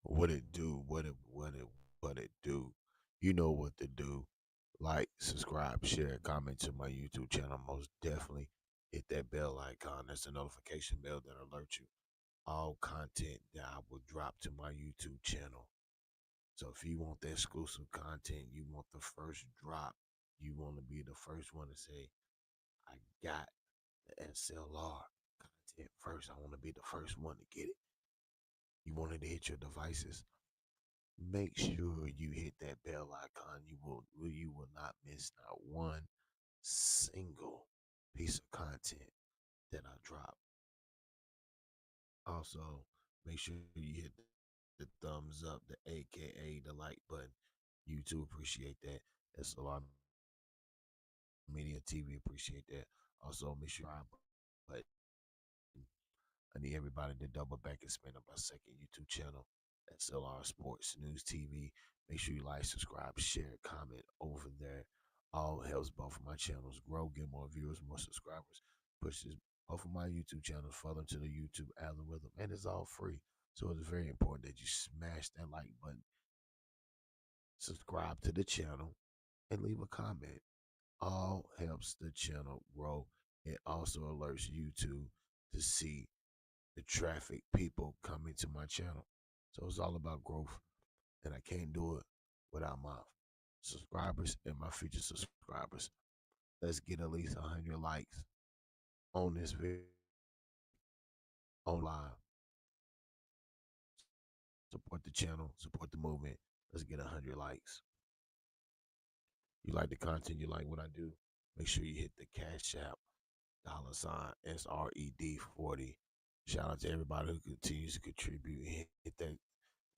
What it do? What it do? You know what to do. Like, subscribe, share, comment to my YouTube channel. Most definitely hit that bell icon. That's the notification bell that alert you all content that I will drop to my YouTube channel. So if you want the exclusive content, you want the first drop, you want to be the first one to say, I got the S.L.R content first. I want to be the first one to get it. You wanted to hit your devices. Make sure you hit that bell icon. You will not miss not one single piece of content that I drop. Also, make sure you hit the thumbs up, the AKA the like button. YouTube appreciate that. S.L.R Media TV appreciate that. Also, make sure but I need everybody to double back and spin up our second YouTube channel, S.L.R Sports News TV. Make sure you like, subscribe, share, comment over there. All helps both of my channels grow, get more viewers, more subscribers. Pushes both of my YouTube channels further into the YouTube algorithm, and it's all free. So it's very important that you smash that like button, subscribe to the channel, and leave a comment. All helps the channel grow. It also alerts YouTube to see the traffic, people coming to my channel. So it's all about growth, and I can't do it without my subscribers and my future subscribers. Let's get at least 100 likes on this video, on live. Support the channel, support the movement. Let's get 100 likes. You like the content, you like what I do, make sure you hit the Cash App, $ SRED 40. Shout out to everybody who continues to contribute. Hit that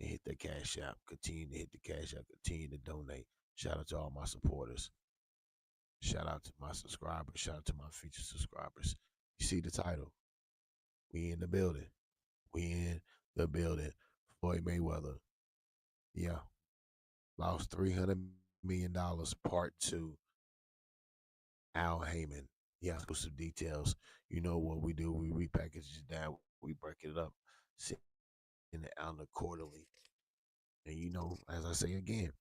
and hit the cash app. Continue to hit the cash app. Continue to donate. Shout out to all my supporters. Shout out to my subscribers. Shout out to my future subscribers. You see the title. We in the building. We in the building. Floyd Mayweather. Yeah. Lost $300 million. Part two. Al Heyman. Yeah. Exclusive details. You know what we do. We repackage it down. We break it up. Send it out quarterly. And you know, as I say again,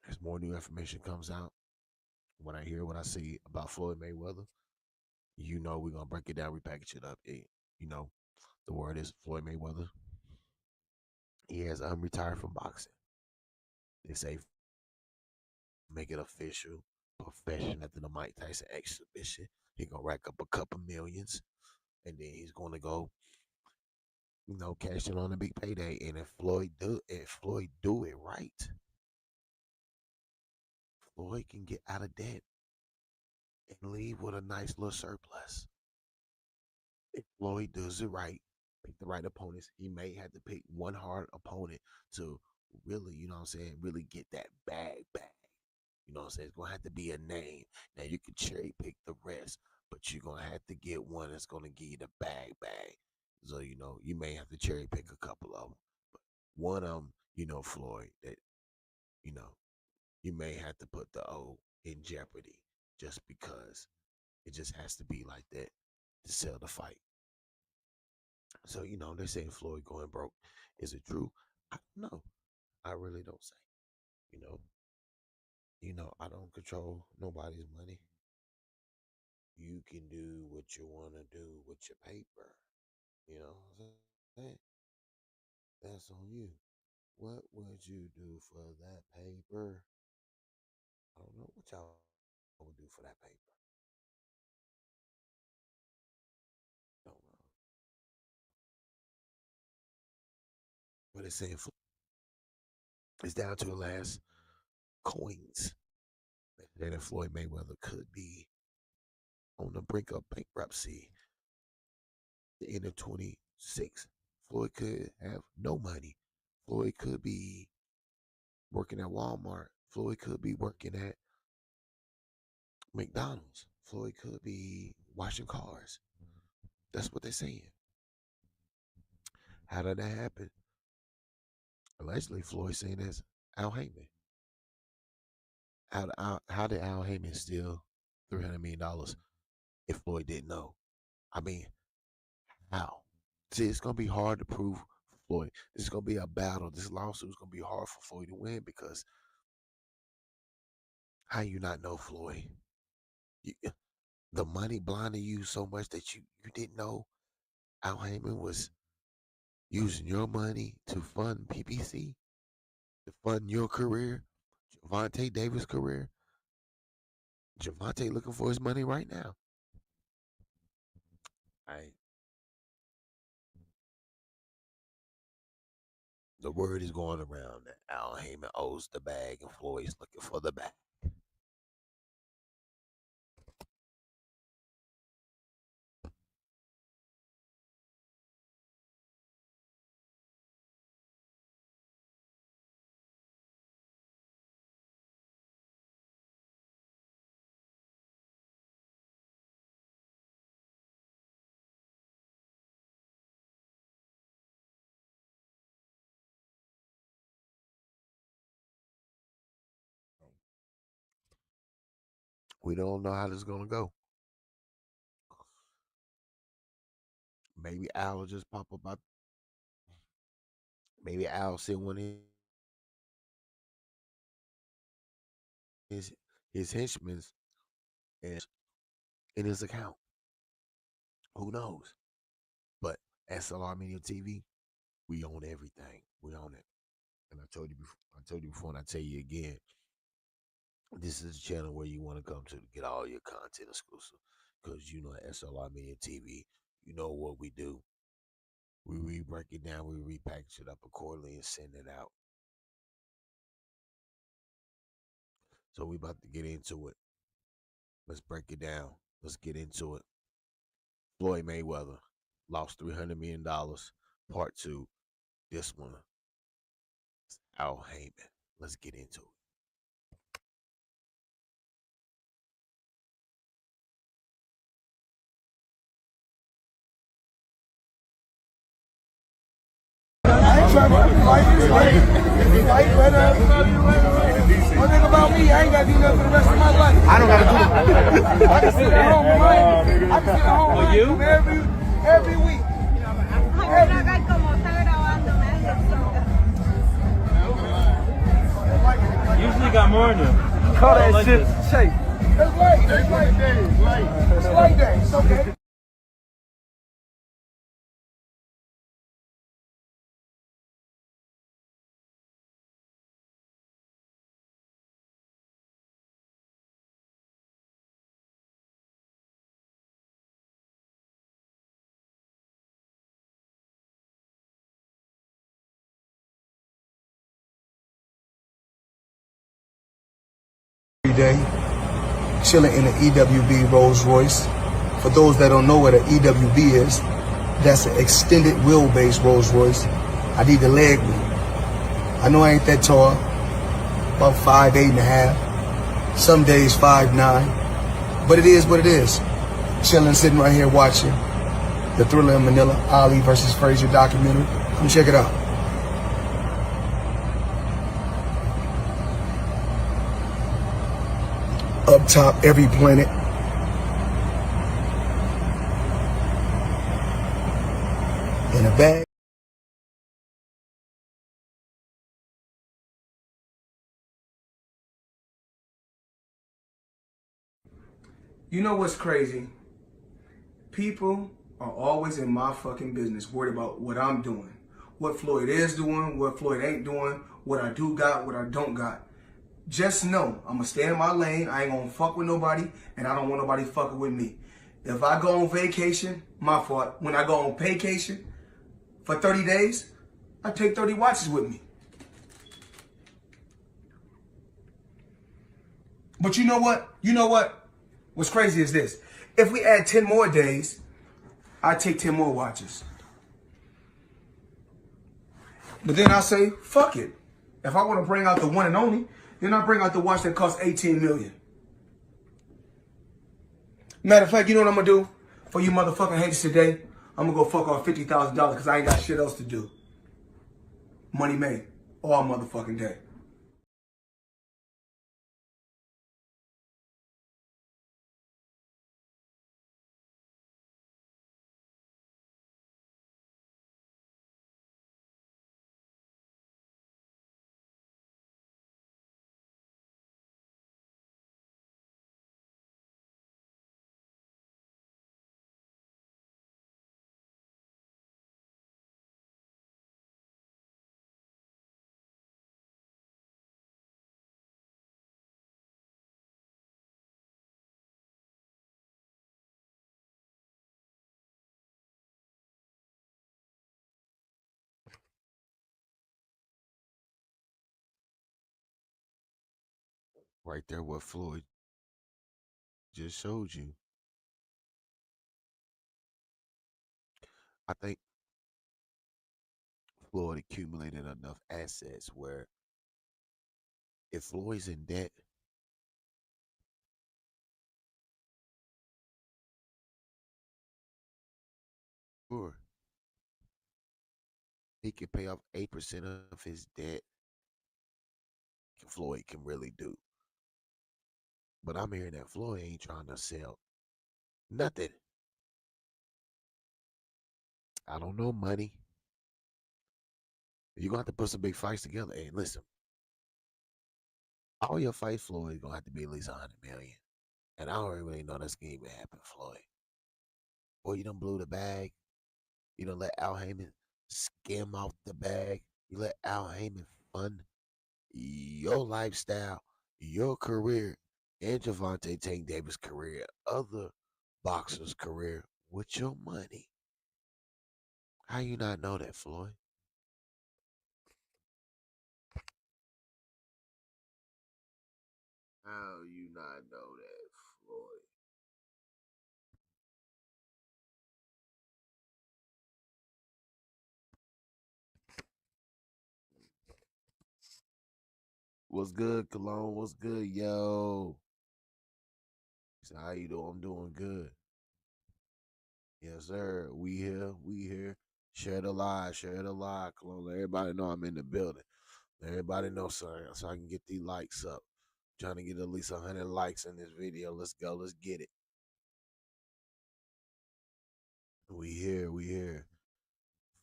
as more new information comes out, when I hear what I see about Floyd Mayweather, you know we're gonna break it down, repackage it up. You know, the word is Floyd Mayweather. He has unretired from boxing. They say make it official, profession after the Mike Tyson exhibition. He gonna rack up a couple millions, and then he's gonna go, cash in on a big payday. And if Floyd do it right, Floyd can get out of debt and leave with a nice little surplus. If Floyd does it right, pick the right opponents, he may have to pick one hard opponent to really, really get that bag back. You know what I'm saying? It's gonna have to be a name. Now you can cherry pick the rest, but you're gonna have to get one that's gonna give you the bag. So you may have to cherry pick a couple of them, but one of them, Floyd, that you know you may have to put the O in jeopardy just because it just has to be like that to sell the fight. So they're saying Floyd going broke. Is it true? I don't know. I really don't say. You know, I don't control nobody's money. You can do what you want to do with your paper. You know what I'm saying? That's on you. What would you do for that paper? I don't know what y'all would do for that paper. Don't know. But it's saying it's down to the last coins. That Floyd Mayweather could be on the brink of bankruptcy the end of 26. Floyd could have no money. Floyd could be working at Walmart. Floyd could be working at McDonald's. Floyd could be washing cars. That's what they're saying. How did that happen? Allegedly, Floyd saying that's Al Heyman. How did Al Heyman steal $300 million if Floyd didn't know? I mean, how? See, it's gonna be hard to prove for Floyd. This is gonna be a battle. This lawsuit is gonna be hard for Floyd to win because how you not know Floyd? You, the money blinded you so much that you didn't know Al Heyman was using your money to fund PPC, to fund your career, Javante Davis' career. Javante looking for his money right now. I The word is going around that Al Heyman owes the bag and Floyd's looking for the bag. We don't know how this is gonna go. Maybe Al will just pop up. Maybe Al send one of his his henchmen and in his account. Who knows? But S.L.R Media TV, we own everything. We own it. And I told you before, and I tell you again, this is the channel where you want to come to get all your content exclusive. Because at S.L.R Media TV, you know what we do. We break it down, we repackage it up accordingly and send it out. So we about to get into it. Let's break it down. Let's get into it. Floyd Mayweather lost $300 million. Part two. This one is Al Heyman. Let's get into it. I ain't trying to fight this fight, but one thing about me, I ain't got to do nothing for the rest of my life. I don't got to do it. I can sit at home and I can sit at home and every week. Usually got more than Call that shit shape. It's late. It's late day. It's okay. Every day, chilling in an EWB Rolls Royce. For those that don't know what an EWB is, that's an extended wheelbase Rolls Royce. I need the leg room. I know I ain't that tall, about 5'8.5". Some days 5'9", but it is what it is. Chilling, sitting right here watching the Thriller in Manila, Ali versus Frazier documentary. Come check it out. Up top, every planet. In a bag. You know what's crazy? People are always in my fucking business, worried about what I'm doing, what Floyd is doing, what Floyd ain't doing, what I do got, what I don't got. Just know, I'm gonna stay in my lane. I ain't gonna fuck with nobody, and I don't want nobody fucking with me. If I go on vacation, my fault. When I go on vacation for 30 days, I take 30 watches with me. But you know what? You know what? What's crazy is this. If we add 10 more days, I take 10 more watches. But then I say, fuck it. If I want to bring out the one and only, then I bring out the watch that costs 18 million. Matter of fact, you know what I'm gonna do for you motherfucking haters today? I'm gonna go fuck off $50,000 because I ain't got shit else to do. Money made all motherfucking day. Right there, what Floyd just showed you. I think Floyd accumulated enough assets where if Floyd's in debt, sure, he can pay off 8% of his debt. Floyd can really do. But I'm hearing that Floyd ain't trying to sell nothing. I don't know money. You're gonna have to put some big fights together. Hey, listen, all your fights, Floyd, gonna have to be at least 100 million. And I don't really know that's gonna even happen, Floyd. Boy, you done blew the bag. You done let Al Heyman skim off the bag. You let Al Heyman fund your lifestyle, your career, and Javante Tank Davis' career, other boxers' career with your money. How you not know that, Floyd? How you not know that, Floyd? What's good, Cologne? What's good, yo? So how you doing? I'm doing good. Yes, sir. We here. We here. Share the live. Share the live, Cologne. Let everybody know I'm in the building. Let everybody know, sir, so I can get these likes up. Trying to get at least 100 likes in this video. Let's go. Let's get it. We here. We here.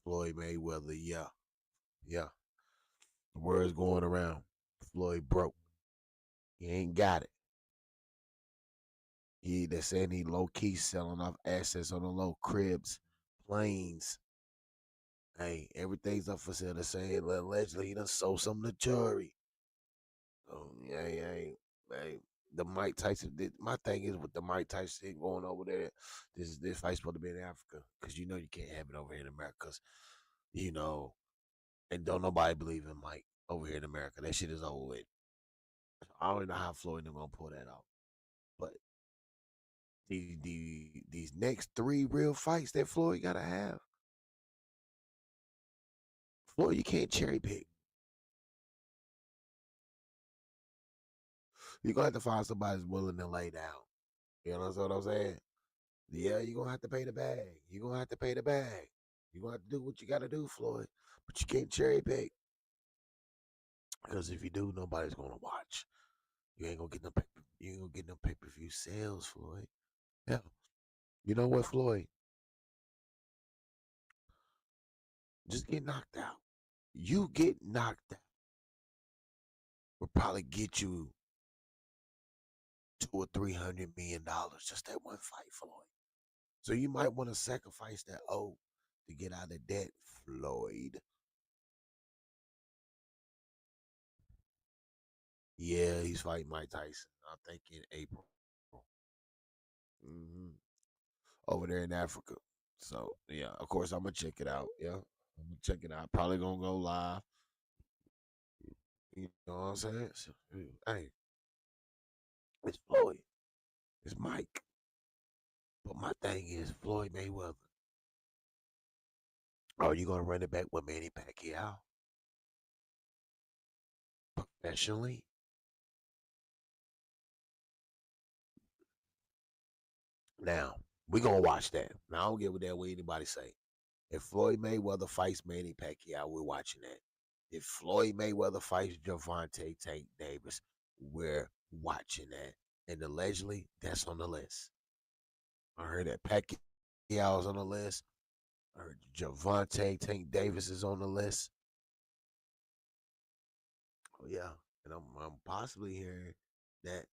Floyd Mayweather. Yeah. Yeah. The word's going around. Floyd broke. He ain't got it. They're saying he low key selling off assets on the low cribs, planes. Hey, everything's up for sale. They're saying allegedly he done sold some of the jewelry. Yeah, yeah, hey, the Mike Tyson. My thing is with the Mike Tyson thing going over there. This fight's supposed to be in Africa because you know you can't have it over here in America. 'Cause, you know, and don't nobody believe in Mike over here in America. That shit is over with. I don't know how Floyd them gonna pull that off, but these next three real fights that Floyd gotta have. Floyd, you can't cherry pick. You're gonna have to find somebody that's willing to lay down. You know what I'm saying? Yeah, you're gonna have to pay the bag. You're gonna have to pay the bag. You're gonna have to do what you gotta do, Floyd. But you can't cherry pick. Because if you do, nobody's gonna watch. You ain't gonna get no you ain't gonna get no pay-per-view sales, Floyd. Yeah. You know what, Floyd? Just get knocked out. You get knocked out will probably get you $200 or $300 million just that one fight, Floyd. So you might want to sacrifice that O to get out of debt, Floyd. Yeah, he's fighting Mike Tyson. I think in April. hmm Over there in Africa. So yeah, of course I'm gonna check it out. Yeah, I'm gonna check it out. Probably gonna go live. You know what I'm saying? So, hey, it's Floyd. It's Mike. But my thing is Floyd Mayweather. Are you gonna run it back with Manny Pacquiao professionally? Now we gonna watch that. Now I don't give a damn what anybody say. If Floyd Mayweather fights Manny Pacquiao, we're watching that. If Floyd Mayweather fights Javante Tank Davis, we're watching that. And allegedly, that's on the list. I heard that Pacquiao's on the list. I heard Javante Tank Davis is on the list. Oh yeah, and I'm possibly hearing that.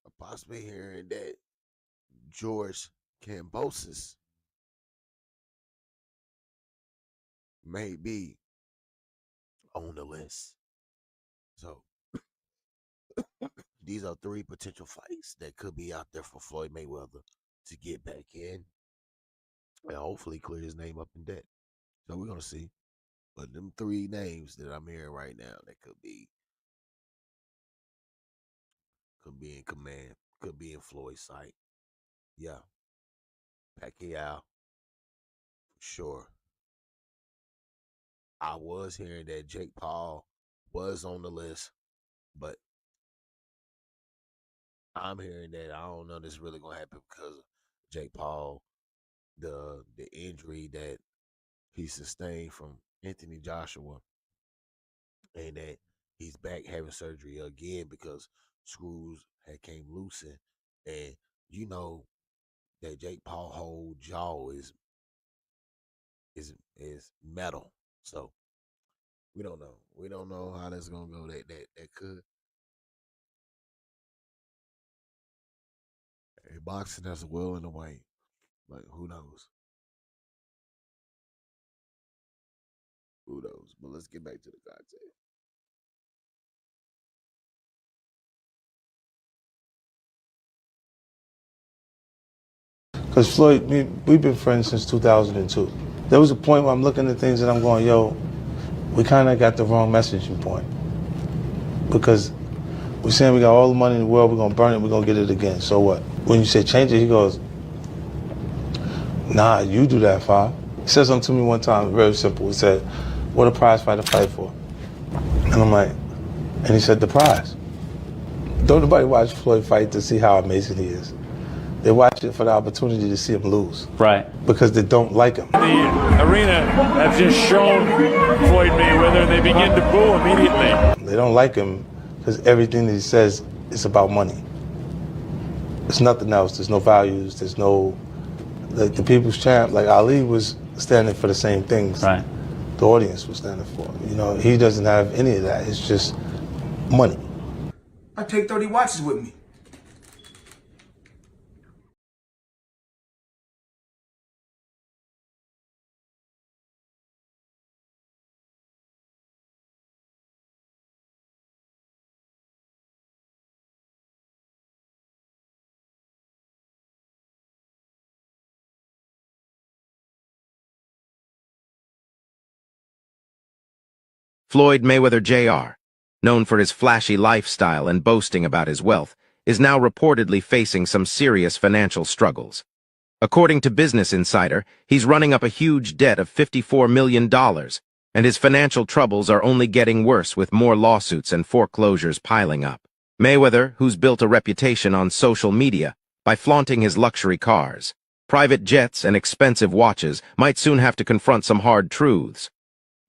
I'm possibly hearing that George Kambosos may be on the list. So these are three potential fights that could be out there for Floyd Mayweather to get back in and hopefully clear his name up in debt. So we're gonna see. But them three names that I'm hearing right now that could be in command, could be in Floyd's sight. Yeah, Pacquiao for sure. I was hearing that Jake Paul was on the list, but I'm hearing that I don't know this really gonna happen because of Jake Paul, the injury that he sustained from Anthony Joshua, and that he's back having surgery again because screws had came loose, and you know that Jake Paul whole jaw is metal. So we don't know. We don't know how that's gonna go. That could. Hey, boxing has a will and a way. Like who knows? Who knows? But let's get back to the content. Because Floyd, we've been friends since 2002. There was a point where I'm looking at things and I'm going, yo, we kind of got the wrong messaging point. Because we're saying we got all the money in the world, we're going to burn it, we're going to get it again. So what? When you say change it, he goes, nah, you do that, Fa. said something to me one time, very simple. He said, "What a prize fighter fight for?" And I'm like, and he said, "The prize." Don't nobody watch Floyd fight to see how amazing he is. They watch it for the opportunity to see him lose. Right. Because they don't like him. The arena have just shown Floyd Mayweather, and they begin to boo immediately. They don't like him because everything that he says is about money. There's nothing else. There's no values. There's no, like the people's champ, like Ali was standing for the same things. Right. The audience was standing for. You know, he doesn't have any of that. It's just money. I take 30 watches with me. Floyd Mayweather Jr., known for his flashy lifestyle and boasting about his wealth, is now reportedly facing some serious financial struggles. According to Business Insider, he's running up a huge debt of $54 million, and his financial troubles are only getting worse with more lawsuits and foreclosures piling up. Mayweather, who's built a reputation on social media by flaunting his luxury cars, private jets, and expensive watches, might soon have to confront some hard truths.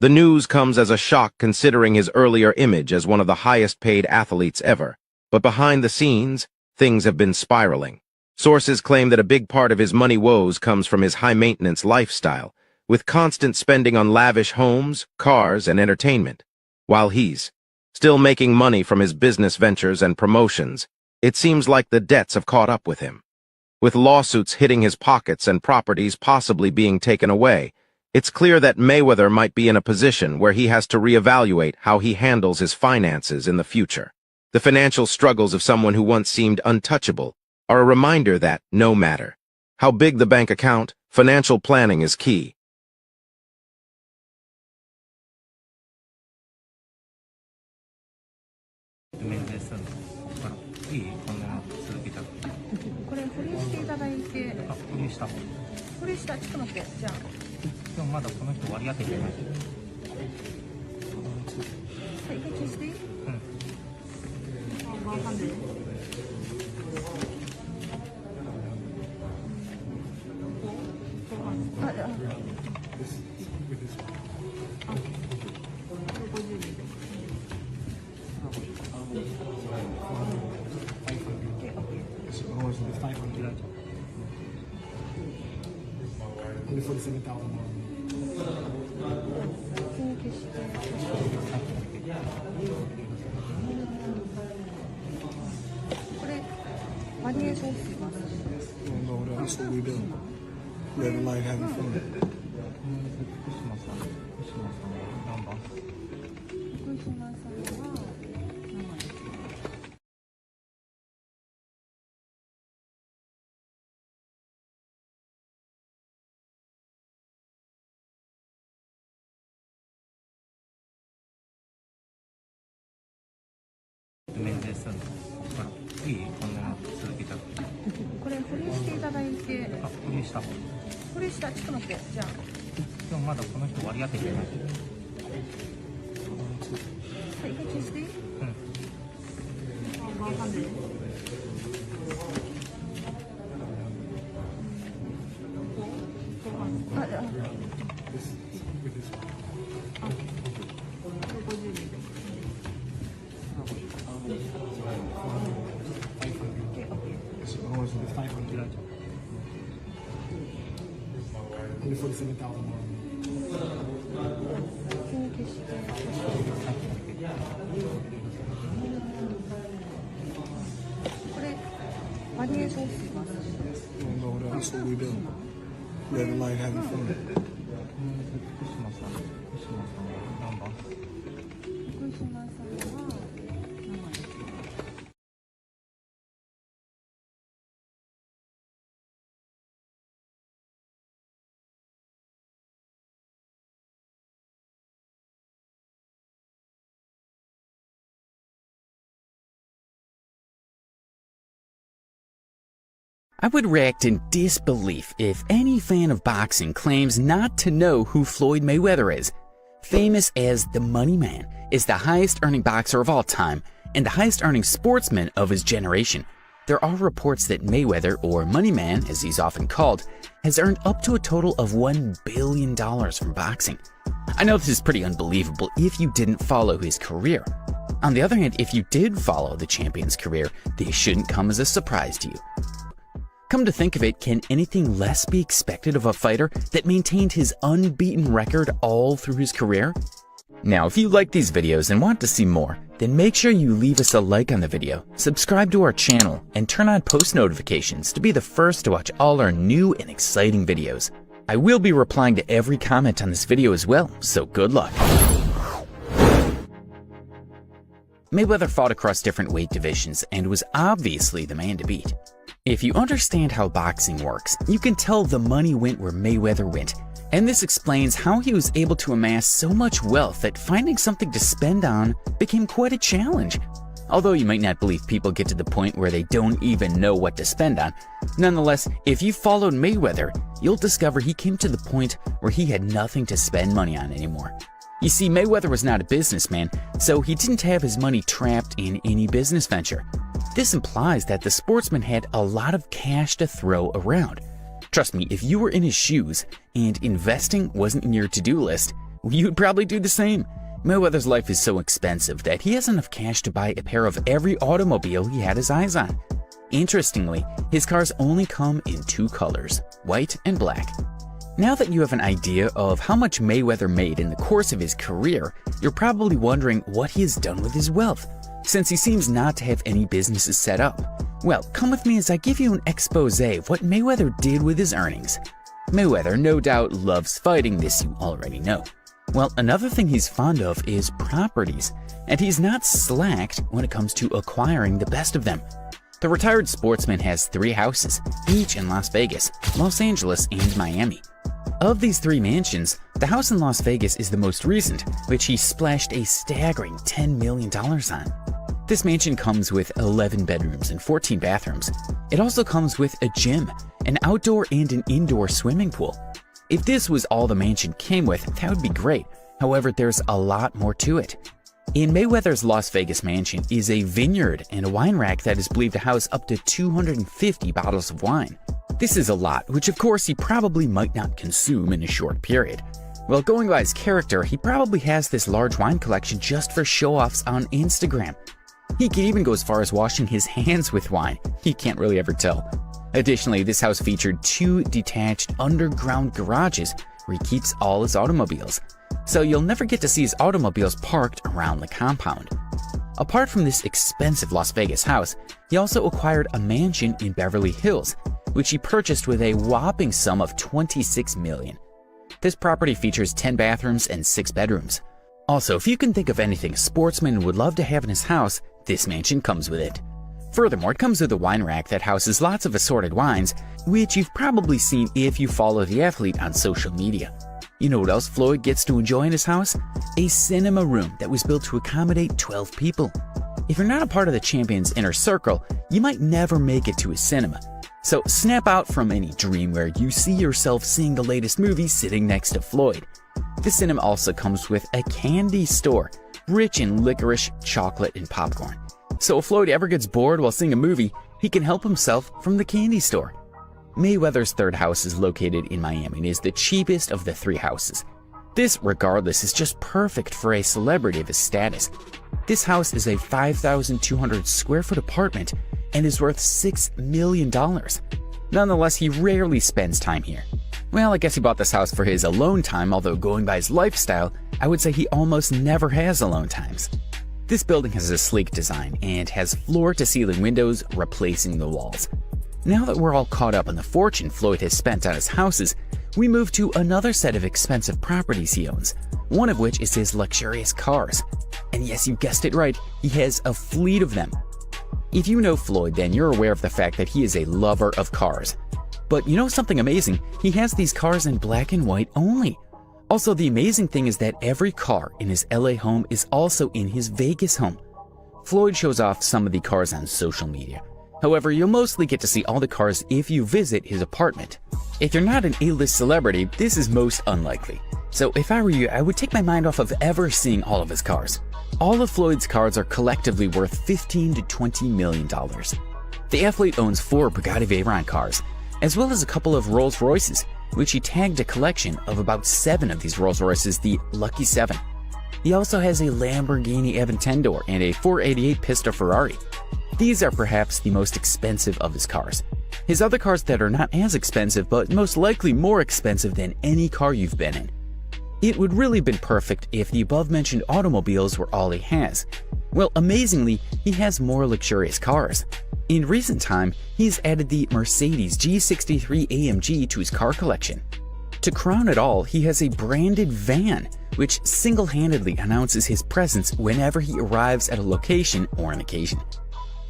The news comes as a shock considering his earlier image as one of the highest-paid athletes ever. But behind the scenes, things have been spiraling. Sources claim that a big part of his money woes comes from his high-maintenance lifestyle, with constant spending on lavish homes, cars, and entertainment. While he's still making money from his business ventures and promotions, it seems like the debts have caught up with him. With lawsuits hitting his pockets and properties possibly being taken away, it's clear that Mayweather might be in a position where he has to reevaluate how he handles his finances in the future. The financial struggles of someone who once seemed untouchable are a reminder that, no matter how big the bank account, financial planning is key. That's what we do. Living life, having fun. That's what we do. Living life, having fun. I would react in disbelief if any fan of boxing claims not to know who Floyd Mayweather is. Famous as the Money Man, is the highest earning boxer of all time and the highest earning sportsman of his generation. There are reports that Mayweather, or Money Man as he's often called, has earned up to a total of $1 billion from boxing. I know this is pretty unbelievable if you didn't follow his career. On the other hand, if you did follow the champion's career, this shouldn't come as a surprise to you. Come to think of it, can anything less be expected of a fighter that maintained his unbeaten record all through his career? Now, if you like these videos and want to see more, then make sure you leave us a like on the video, subscribe to our channel, and turn on post notifications to be the first to watch all our new and exciting videos. I will be replying to every comment on this video as well, so good luck. Mayweather fought across different weight divisions and was obviously the man to beat. If you understand how boxing works, you can tell the money went where Mayweather went, and this explains how he was able to amass so much wealth that finding something to spend on became quite a challenge. Although you might not believe people get to the point where they don't even know what to spend on, nonetheless, if you followed Mayweather, you'll discover he came to the point where he had nothing to spend money on anymore. You see, Mayweather was not a businessman, so he didn't have his money trapped in any business venture. This implies that the sportsman had a lot of cash to throw around. Trust me, if you were in his shoes and investing wasn't in your to-do list, you'd probably do the same. Mayweather's life is so expensive that he has enough cash to buy a pair of every automobile he had his eyes on. Interestingly, his cars only come in two colors, white and black. Now that you have an idea of how much Mayweather made in the course of his career, you're probably wondering what he has done with his wealth, since he seems not to have any businesses set up. Well, come with me as I give you an expose of what Mayweather did with his earnings. Mayweather no doubt loves fighting, this you already know. Well, another thing he's fond of is properties, and he's not slacked when it comes to acquiring the best of them. The retired sportsman has 3 houses, each in Las Vegas, Los Angeles, and Miami. Of these 3 mansions, the house in Las Vegas is the most recent, which he splashed a staggering $10 million on. This mansion comes with 11 bedrooms and 14 bathrooms. It also comes with a gym, an outdoor and an indoor swimming pool. If this was all the mansion came with, that would be great. However, there's a lot more to it. In Mayweather's Las Vegas mansion is a vineyard and a wine rack that is believed to house up to 250 bottles of wine. This is a lot, which of course he probably might not consume in a short period. Well, going by his character, he probably has this large wine collection just for show-offs on Instagram. He can even go as far as washing his hands with wine. You can't really ever tell. Additionally, this house featured 2 detached underground garages where he keeps all his automobiles. So you'll never get to see his automobiles parked around the compound. Apart from this expensive Las Vegas house, he also acquired a mansion in Beverly Hills, which he purchased with a whopping sum of $26 million. This property features 10 bathrooms and 6 bedrooms. Also, if you can think of anything a sportsman would love to have in his house, this mansion comes with it. Furthermore, it comes with a wine rack that houses lots of assorted wines, which you've probably seen if you follow the athlete on social media. You know what else Floyd gets to enjoy in his house? A cinema room that was built to accommodate 12 people. If you're not a part of the champion's inner circle, you might never make it to his cinema. So snap out from any dream where you see yourself seeing the latest movie sitting next to Floyd. This cinema also comes with a candy store, rich in licorice, chocolate, and popcorn. So if Floyd ever gets bored while seeing a movie, he can help himself from the candy store. Mayweather's 3rd house is located in Miami and is the cheapest of the 3 houses. This, regardless, is just perfect for a celebrity of his status. This house is a 5,200 square foot apartment and is worth $6 million. Nonetheless, he rarely spends time here. Well, I guess he bought this house for his alone time, although going by his lifestyle, I would say he almost never has alone times. This building has a sleek design and has floor-to-ceiling windows replacing the walls. Now that we're all caught up on the fortune Floyd has spent on his houses, we move to another set of expensive properties he owns, one of which is his luxurious cars. And yes, you guessed it right, he has a fleet of them. If you know Floyd, then you're aware of the fact that he is a lover of cars. But you know something amazing? He has these cars in black and white only. Also, the amazing thing is that every car in his LA home is also in his Vegas home. Floyd shows off some of the cars on social media. However, you'll mostly get to see all the cars if you visit his apartment. If you're not an A-list celebrity, this is most unlikely. So if I were you, I would take my mind off of ever seeing all of his cars. All of Floyd's cars are collectively worth $15 to $20 million. The athlete owns 4 Bugatti Veyron cars, as well as a couple of Rolls Royces, which he tagged a collection of about 7 of these Rolls Royces the Lucky 7. He also has a Lamborghini Aventador and a 488 Pista Ferrari. These are perhaps the most expensive of his cars. His other cars that are not as expensive, but most likely more expensive than any car you've been in. It would really have been perfect if the above-mentioned automobiles were all he has. Well, amazingly, he has more luxurious cars. In recent time, he's added the Mercedes G63 AMG to his car collection. To crown it all, he has a branded van, which single-handedly announces his presence whenever he arrives at a location or an occasion.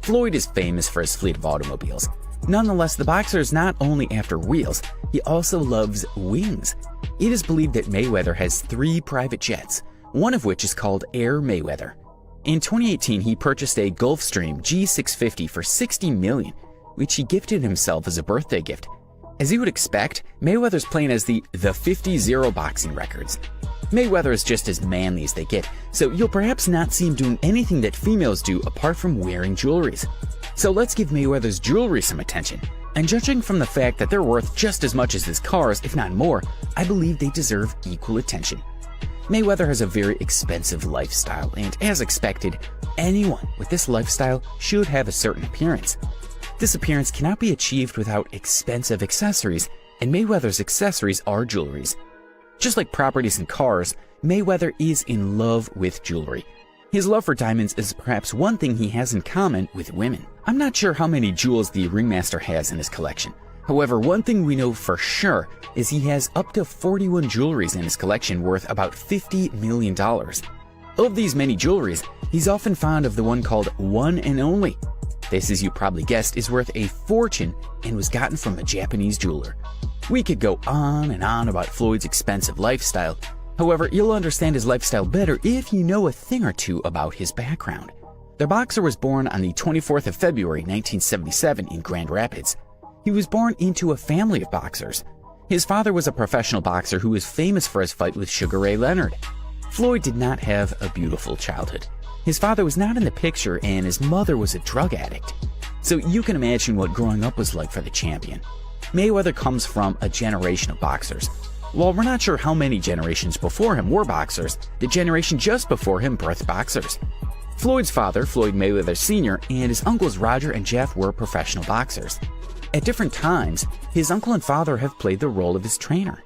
Floyd is famous for his fleet of automobiles. Nonetheless, the boxer is not only after wheels, he also loves wings. It is believed that Mayweather has 3 private jets, one of which is called Air Mayweather. In 2018, he purchased a Gulfstream G650 for $60 million, which he gifted himself as a birthday gift. As you would expect, Mayweather's playing as the 50-0 boxing records. Mayweather is just as manly as they get, so you'll perhaps not see him doing anything that females do apart from wearing jewelries. So let's give Mayweather's jewelry some attention. And judging from the fact that they're worth just as much as his cars, if not more, I believe they deserve equal attention. Mayweather has a very expensive lifestyle, and as expected, anyone with this lifestyle should have a certain appearance. This appearance cannot be achieved without expensive accessories, and Mayweather's accessories are jewelries. Just like properties and cars, Mayweather is in love with jewelry. His love for diamonds is perhaps one thing he has in common with women. I'm not sure how many jewels the ringmaster has in his collection. However, one thing we know for sure is he has up to 41 jewelries in his collection worth about $50 million. Of these many jewelries, he's often fond of the one called One and Only. This, as you probably guessed, is worth a fortune and was gotten from a Japanese jeweler. We could go on and on about Floyd's expensive lifestyle. However, you'll understand his lifestyle better if you know a thing or two about his background. The boxer was born on the 24th of February 1977 in Grand Rapids. He was born into a family of boxers. His father was a professional boxer who was famous for his fight with Sugar Ray Leonard. Floyd did not have a beautiful childhood. His father was not in the picture and his mother was a drug addict. So you can imagine what growing up was like for the champion. Mayweather comes from a generation of boxers. While we're not sure how many generations before him were boxers, the generation just before him birthed boxers. Floyd's father, Floyd Mayweather Sr., and his uncles Roger and Jeff were professional boxers. At different times, his uncle and father have played the role of his trainer.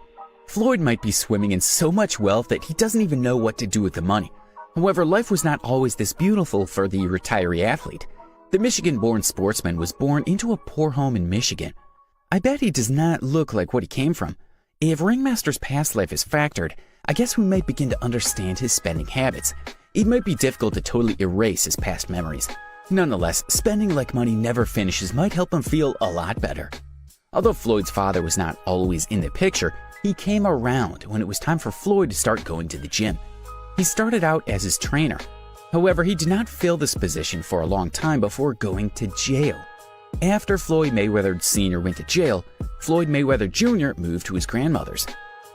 Floyd might be swimming in so much wealth that he doesn't even know what to do with the money. However, life was not always this beautiful for the retiree athlete. The Michigan-born sportsman was born into a poor home in Michigan. I bet he does not look like what he came from. If Ringmaster's past life is factored, I guess we might begin to understand his spending habits. It might be difficult to totally erase his past memories. Nonetheless, spending like money never finishes might help him feel a lot better. Although Floyd's father was not always in the picture, he came around when it was time for Floyd to start going to the gym. He started out as his trainer. However, he did not fill this position for a long time before going to jail. After Floyd Mayweather Sr. went to jail, Floyd Mayweather Jr. moved to his grandmother's.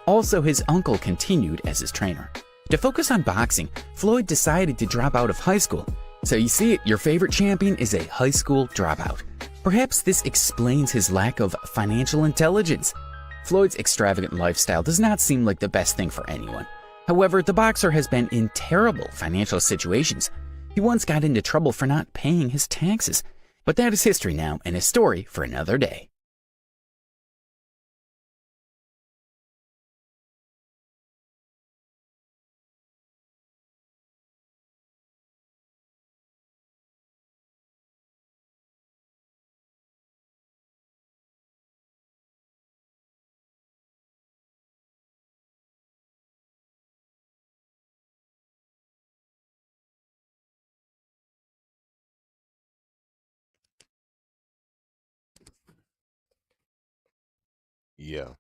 Also, his uncle continued as his trainer. To focus on boxing, Floyd decided to drop out of high school. So you see it, your favorite champion is a high school dropout. Perhaps this explains his lack of financial intelligence. Floyd's extravagant lifestyle does not seem like the best thing for anyone. However, the boxer has been in terrible financial situations. He once got into trouble for not paying his taxes. But that is history now and a story for another day. Yeah.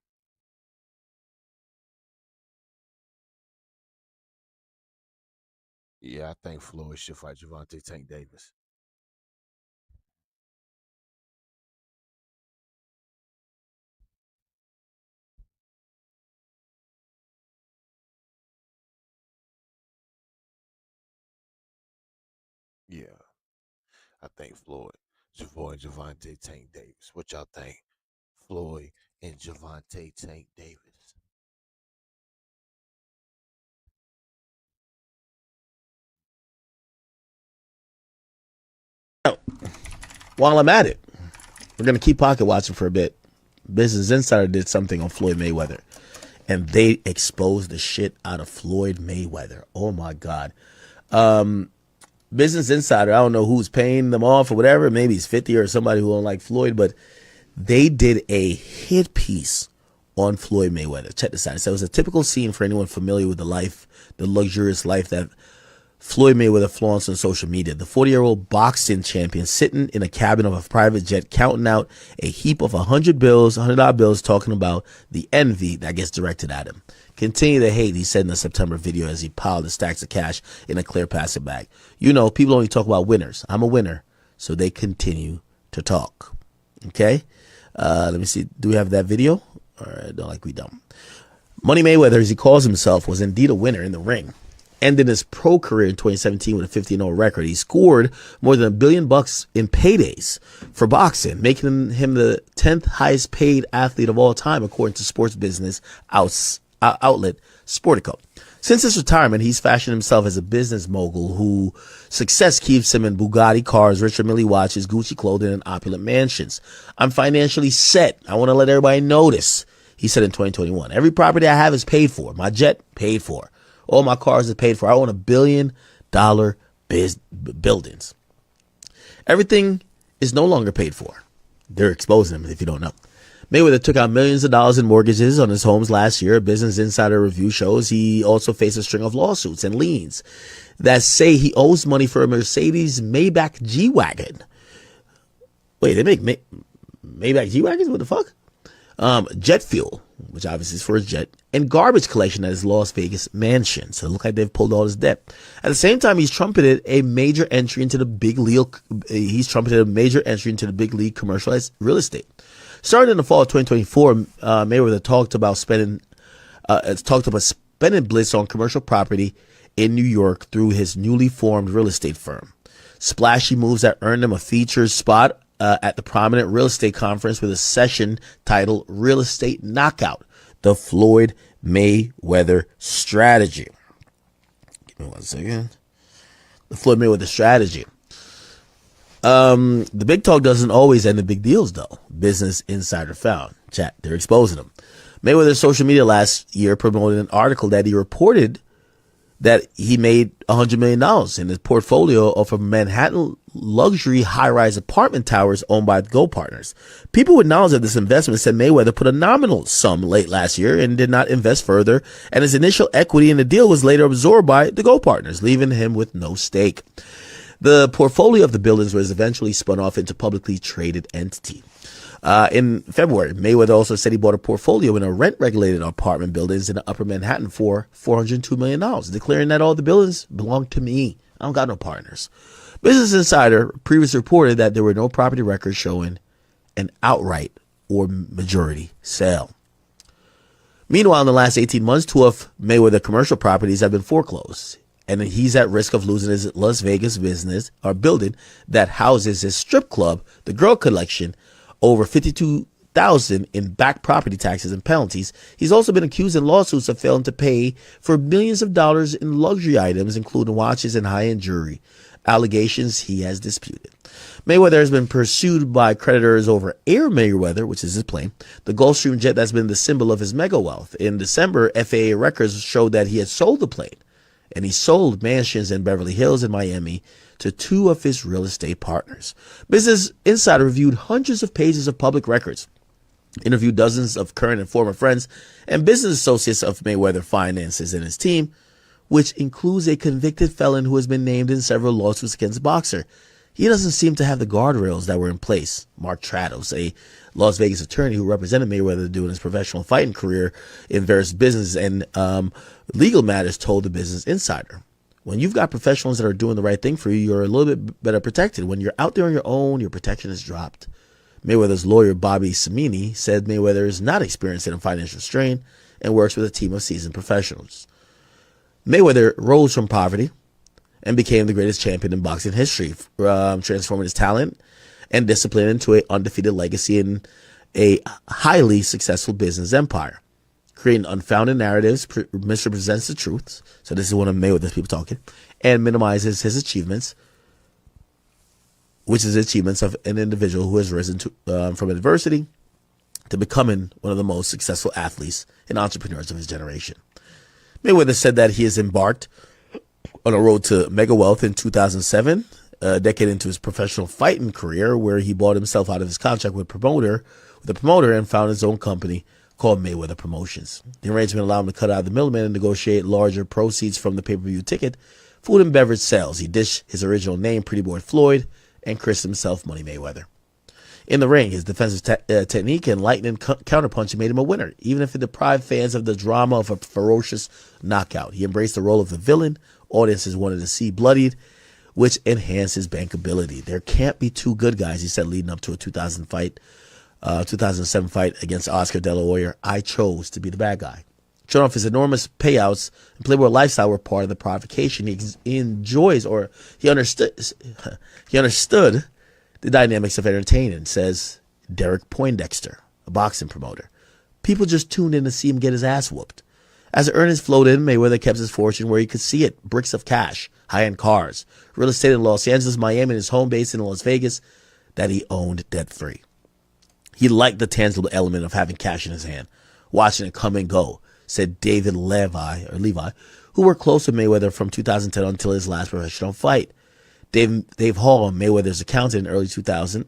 Yeah, I think Floyd should fight Javante Tank Davis. Yeah, I think Floyd, Floyd, Javante, Tank Davis. What y'all think? Floyd and Javante Tank Davis. While I'm at it, we're going to keep pocket watching for a bit. Business Insider did something on Floyd Mayweather, and they exposed the shit out of Floyd Mayweather. Oh my God. Business Insider, I don't know who's paying them off or whatever. Maybe it's 50 or somebody who don't like Floyd, but they did a hit piece on Floyd Mayweather. Check this out. So it was a typical scene for anyone familiar with the luxurious life that Floyd Mayweather flaunts on social media. The 40-year-old boxing champion sitting in a cabin of a private jet, counting out a heap of $100 bills, talking about the envy that gets directed at him. Continue to hate, he said in a September video as he piled the stacks of cash in a clear plastic bag. You know, people only talk about winners. I'm a winner, so they continue to talk. Okay? Let me see. Do we have that video? All right, don't like we don't. Money Mayweather, as he calls himself, was indeed a winner in the ring. Ended his pro career in 2017 with a 15-0 record. He scored more than $1 billion in paydays for boxing, making him the 10th highest paid athlete of all time, according to sports business outlet Sportico. Since his retirement, he's fashioned himself as a business mogul who success keeps him in Bugatti cars, Richard Mille watches, Gucci clothing, and opulent mansions. I'm financially set. I want to let everybody know this, he said in 2021. Every property I have is paid for. My jet, paid for. All my cars are paid for. I own $1 billion buildings. Everything is no longer paid for. They're exposing him if you don't know. Mayweather took out millions of dollars in mortgages on his homes last year. A Business Insider review shows he also faced a string of lawsuits and liens that say he owes money for a Mercedes Maybach G-Wagon. Wait, they make Maybach G-Wagons? What the fuck? Jet fuel, which obviously is for his jet, and garbage collection at his Las Vegas mansion. So it looks like they've pulled all his debt. At the same time, he's trumpeted a major entry into the big league. Commercialized real estate. Starting in the fall of 2024, Mayweather talked about spending blitz on commercial property in New York through his newly formed real estate firm. Splashy moves that earned him a featured spot at the prominent real estate conference with a session titled Real Estate Knockout, the Floyd Mayweather Strategy. Give me 1 second. The Floyd Mayweather Strategy. The big talk doesn't always end in big deals, though. Business Insider found. Chat, they're exposing him. Mayweather's social media last year promoted an article that he reported that he made $100 million in his portfolio of a Manhattan luxury high-rise apartment towers owned by the Go Partners. People with knowledge of this investment said Mayweather put a nominal sum late last year and did not invest further, and his initial equity in the deal was later absorbed by the Go Partners, leaving him with no stake. The portfolio of the buildings was eventually spun off into publicly traded entity. In February, Mayweather also said he bought a portfolio in a rent-regulated apartment buildings in Upper Manhattan for $402 million, declaring that all the buildings belong to me. I don't got no partners. Business Insider previously reported that there were no property records showing an outright or majority sale. Meanwhile, in the last 18 months, 2 of Mayweather commercial properties have been foreclosed, and he's at risk of losing his Las Vegas business or building that houses his strip club, the Girl Collection, over $52,000 in back property taxes and penalties. He's also been accused in lawsuits of failing to pay for millions of dollars in luxury items, including watches and high-end jewelry, allegations he has disputed. Mayweather has been pursued by creditors over Air Mayweather, which is his plane, the Gulfstream jet that's been the symbol of his mega wealth. In December, FAA records showed that he had sold the plane, and he sold mansions in Beverly Hills and Miami to 2 of his real estate partners. Business Insider reviewed hundreds of pages of public records, interviewed dozens of current and former friends and business associates of Mayweather finances and his team, which includes a convicted felon who has been named in several lawsuits against the boxer. He doesn't seem to have the guardrails that were in place. Mark Trados, a Las Vegas attorney who represented Mayweather during his professional fighting career in various business and legal matters, told the Business Insider, when you've got professionals that are doing the right thing for you, you're a little bit better protected. When you're out there on your own, your protection is dropped. Mayweather's lawyer, Bobby Samini, said Mayweather is not experiencing a financial strain and works with a team of seasoned professionals. Mayweather rose from poverty and became the greatest champion in boxing history, transforming his talent and discipline into an undefeated legacy in a highly successful business empire. Creating unfounded narratives, misrepresents the truths. So this is one of Mayweather's people talking, and minimizes his achievements, which is the achievements of an individual who has risen from adversity to becoming one of the most successful athletes and entrepreneurs of his generation. Mayweather said that he has embarked on a road to mega wealth in 2007, a decade into his professional fighting career, where he bought himself out of his contract with the promoter and founded his own company called Mayweather Promotions. The arrangement allowed him to cut out the middleman and negotiate larger proceeds from the pay-per-view ticket, food and beverage sales. He ditched his original name, Pretty Boy Floyd, and christened himself Money Mayweather. In the ring, his defensive technique and lightning counterpunching made him a winner, even if it deprived fans of the drama of a ferocious knockout. He embraced the role of the villain audiences wanted to see bloodied, which enhanced his bankability. There can't be two good guys, he said, leading up to a 2007 fight against Oscar De La Hoya. I chose to be the bad guy. Showing off his enormous payouts and Playboy lifestyle were part of the provocation. He enjoys, or he understood the dynamics of entertainment, says Derek Poindexter, a boxing promoter. People just tuned in to see him get his ass whooped. As the earnings flowed in, Mayweather kept his fortune where he could see it. Bricks of cash, high-end cars, real estate in Los Angeles, Miami, and his home base in Las Vegas that he owned debt-free. He liked the tangible element of having cash in his hand, watching it come and go, said David Levi, who worked close with Mayweather from 2010 until his last professional fight. Dave Hall, Mayweather's accountant in early 2000,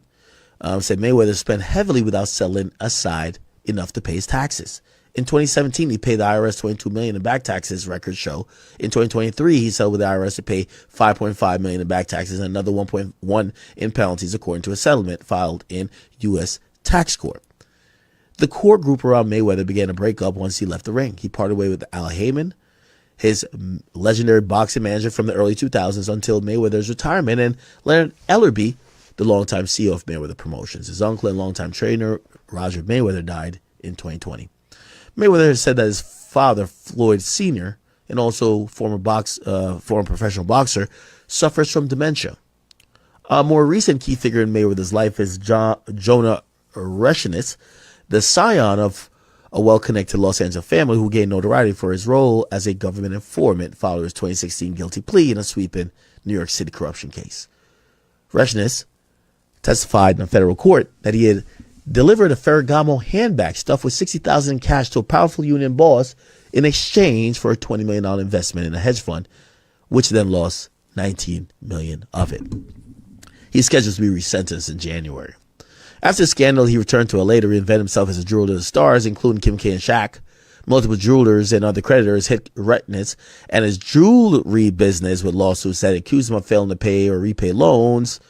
said Mayweather spent heavily without selling aside enough to pay his taxes. In 2017, he paid the IRS $22 million in back taxes, records show. In 2023, he settled with the IRS to pay $5.5 million in back taxes and another $1.1 in penalties, according to a settlement filed in U.S. tax court. The core group around Mayweather began to break up once he left the ring. He parted way with Al Heyman, his legendary boxing manager from the early 2000s, until Mayweather's retirement, and Leonard Ellerbe, the longtime CEO of Mayweather Promotions. His uncle and longtime trainer, Roger Mayweather, died in 2020. Mayweather has said that his father, Floyd Sr., and also former professional boxer, suffers from dementia. A more recent key figure in Mayweather's life is Jonah Reshenis, the scion of a well-connected Los Angeles family who gained notoriety for his role as a government informant following his 2016 guilty plea in a sweeping New York City corruption case. Reshenis testified in a federal court that he had delivered a Ferragamo handbag stuffed with $60,000 in cash to a powerful union boss in exchange for a $20 million investment in a hedge fund, which then lost $19 million of it. He's scheduled to be resentenced in January. After the scandal, he returned to LA to reinvent himself as a jeweler to the stars, including Kim K and Shaq. Multiple jewelers and other creditors hit Reshenis and his jewelry business with lawsuits that accused him of failing to pay or repay loans,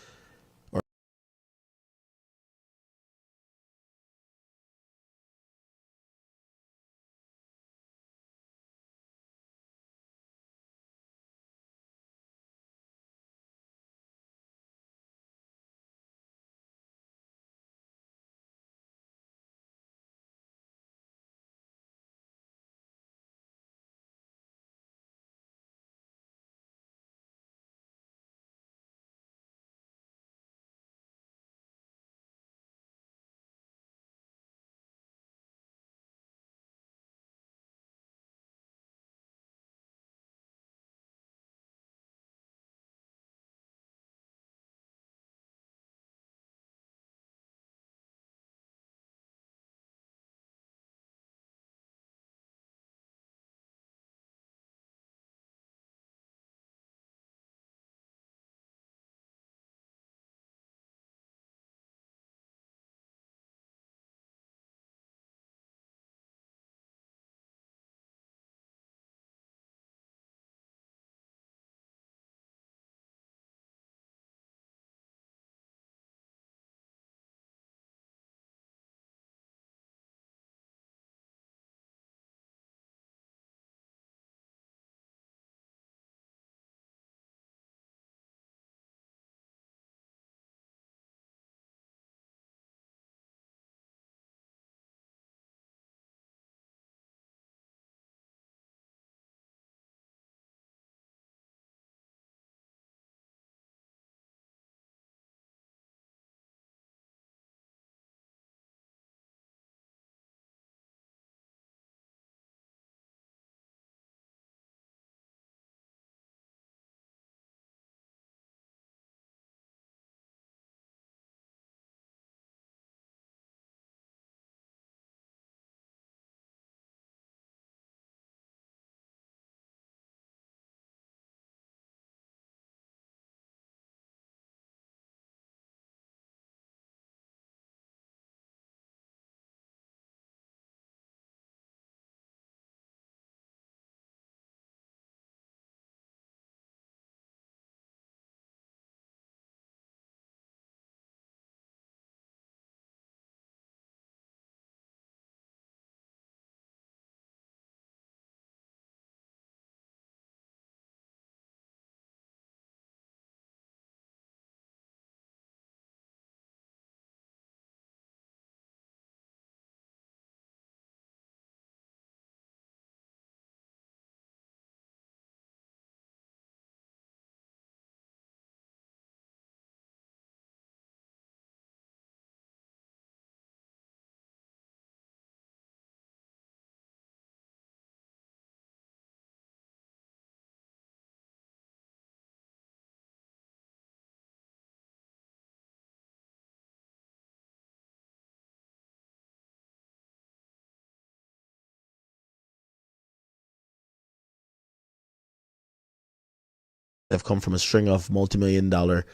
have come from a string of multi-million-dollar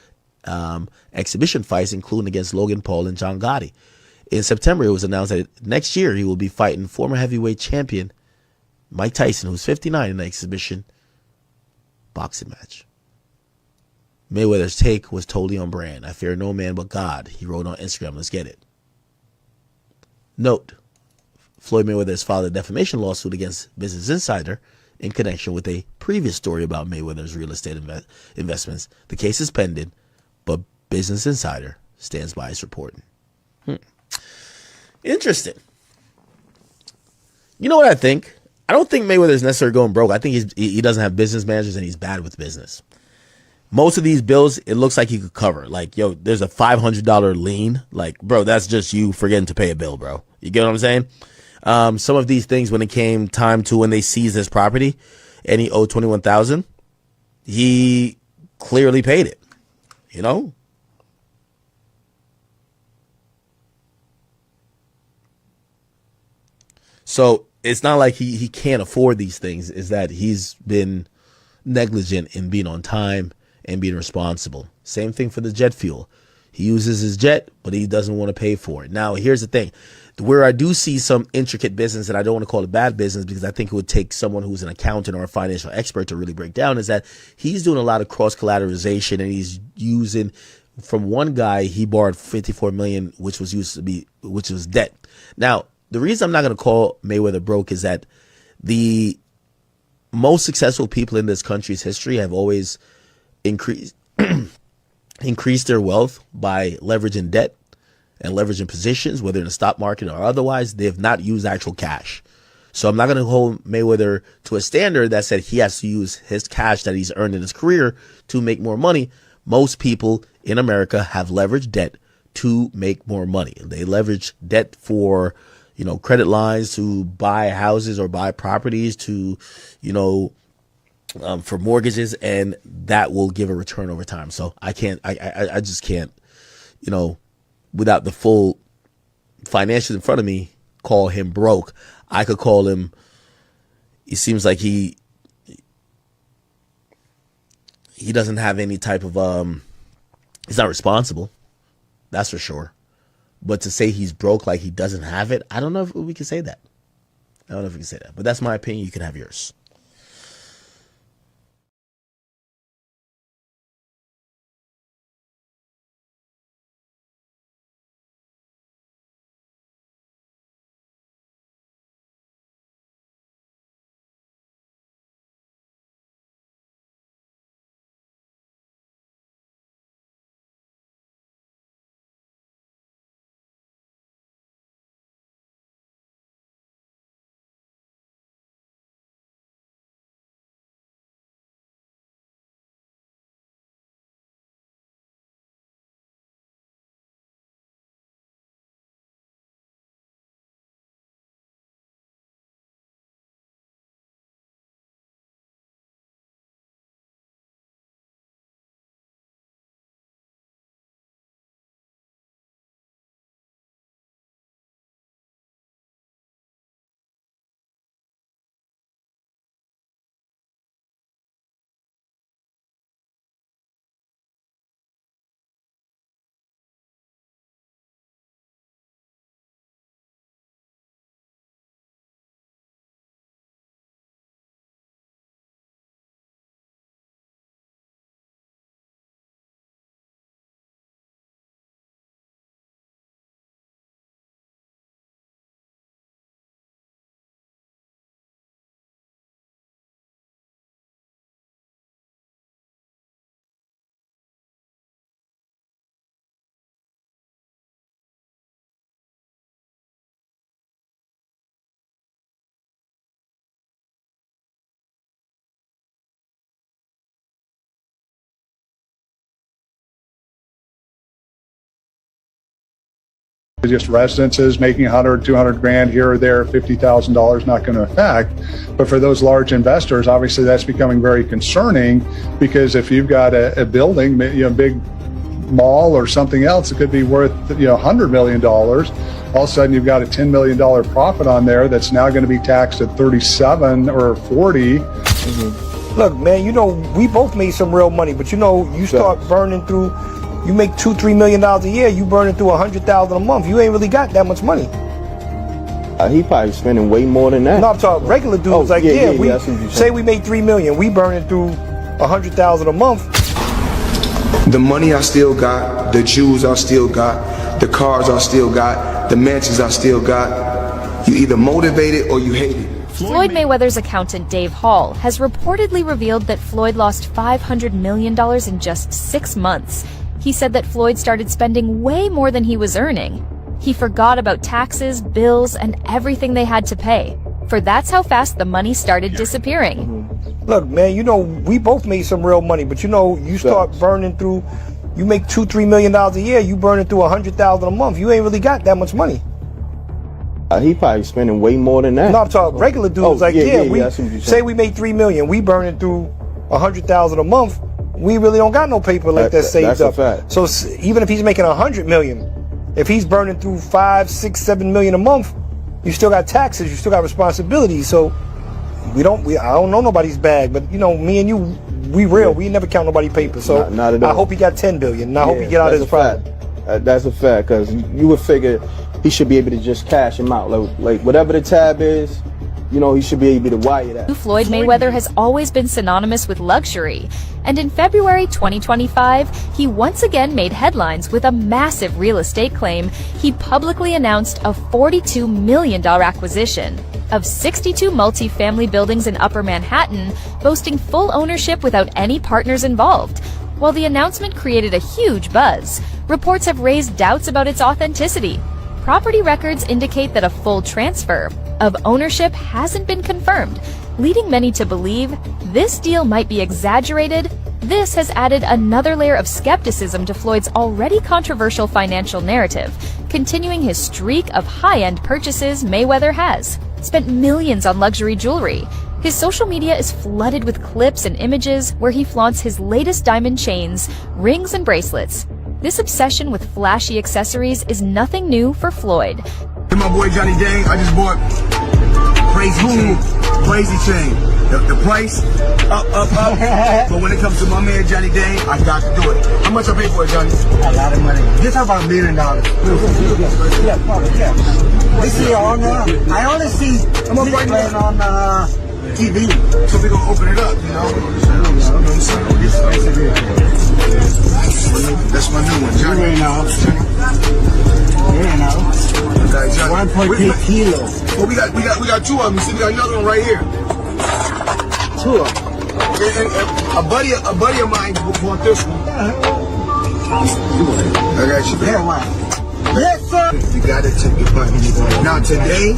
exhibition fights, including against Logan Paul and John Gotti. In September, it was announced that next year he will be fighting former heavyweight champion Mike Tyson, who's 59, in an exhibition boxing match. Mayweather's take was totally on brand. I fear no man but God, he wrote on Instagram. Let's get it. Note, Floyd Mayweather has filed a defamation lawsuit against Business Insider in connection with a previous story about Mayweather's real estate investments. The case is pending, but Business Insider stands by its reporting. Interesting. You know what I think? I don't think Mayweather is necessarily going broke. I think he doesn't have business managers and he's bad with business. Most of these bills, it looks like he could cover. Like, yo, there's a $500 lien. Like, bro, that's just you forgetting to pay a bill, bro. You get what I'm saying? Some of these things, when it came time to when they seized his property and he owed $21,000, he clearly paid it. You know? So it's not like he can't afford these things. It's that he's been negligent in being on time and being responsible. Same thing for the jet fuel. He uses his jet, but he doesn't want to pay for it. Now, here's the thing. Where I do see some intricate business, and I don't want to call it bad business because I think it would take someone who's an accountant or a financial expert to really break down, is that he's doing a lot of cross-collateralization, and he's using, from one guy, he borrowed $54 million, which was debt. Now, the reason I'm not going to call Mayweather broke is that the most successful people in this country's history have always increased their wealth by leveraging debt and leveraging positions, whether in the stock market or otherwise. They have not used actual cash. So I'm not going to hold Mayweather to a standard that said he has to use his cash that he's earned in his career to make more money. Most people in America have leveraged debt to make more money. They leverage debt for, credit lines, to buy houses or buy properties, to, for mortgages, and that will give a return over time. So I just can't, without the full financials in front of me, call him broke. I could call him, it seems like he doesn't have any type of, he's not responsible. That's for sure. But to say he's broke like he doesn't have it, I don't know if we can say that. But that's my opinion. You can have yours. Just residences making 100, 200 grand here or there, $50,000 not going to affect. But for those large investors, obviously that's becoming very concerning, because if you've got a building, big mall or something else, it could be worth, $100 million. All of a sudden you've got a $10 million profit on there that's now going to be taxed at 37 or 40. Look, man, you know, we both made some real money, but you know, you start burning through, you make $2-3 million a year, you burning through $100,000 a month. You ain't really got that much money. He probably spending way more than that. No, I'm talking regular dudes. Say we made $3 million, we burning through $100,000 a month. The money I still got, the jewels I still got, the cars I still got, the mansions I still got. You either motivate it or you hate it. Floyd Mayweather's accountant Dave Hall has reportedly revealed that Floyd lost $500 million in just 6 months. He said that Floyd started spending way more than he was earning. He forgot about taxes, bills, and everything they had to pay. For that's how fast the money started disappearing. Look, man, you know, we both made some real money, but you know, you start burning through, you make $2-3 million a year, you burning through $100,000 a month. You ain't really got that much money. He probably spending way more than that. No, I'm talking regular dudes. Say we made $3 million, we burning through $100,000 a month. We really don't got no paper like that saved up. Fact. So even if he's making $100 million, if he's burning through $5, $6, $7 million a month, you still got taxes, you still got responsibilities. So I don't know nobody's bag, but you know, me and you, we real. We never count nobody's paper. So not at all. I hope he got $10 billion. And I hope he get out of his problem. That's a fact, because you would figure he should be able to just cash him out. Like whatever the tab is, you know, he should be able to wire that. Floyd Mayweather has always been synonymous with luxury. And in February 2025, he once again made headlines with a massive real estate claim. He publicly announced a $42 million acquisition of 62 multi-family buildings in Upper Manhattan, boasting full ownership without any partners involved. While the announcement created a huge buzz, reports have raised doubts about its authenticity. Property records indicate that a full transfer of ownership hasn't been confirmed, leading many to believe this deal might be exaggerated. This has added another layer of skepticism to Floyd's already controversial financial narrative, continuing his streak of high-end purchases. Mayweather has spent millions on luxury jewelry. His social media is flooded with clips and images where he flaunts his latest diamond chains, rings, and bracelets. This obsession with flashy accessories is nothing new for Floyd. My boy Johnny Dang, I just bought crazy chain. The price, up. But when it comes to my man Johnny Dang, I got to do it. How much I pay for it, Johnny? A lot of money. You're talking about $1 million. Yeah. They see it on I only see this playing on TV. So we're going to open it up, you know? That's my new one, Johnny. You know. Okay, Johnny. 1.8 kilos. Well, we got two of them. See, we got another one right here. Two of them. And a buddy of mine bought this one. I got you. Yeah, why? Yes, sir. You gotta tip your pilots. Now today,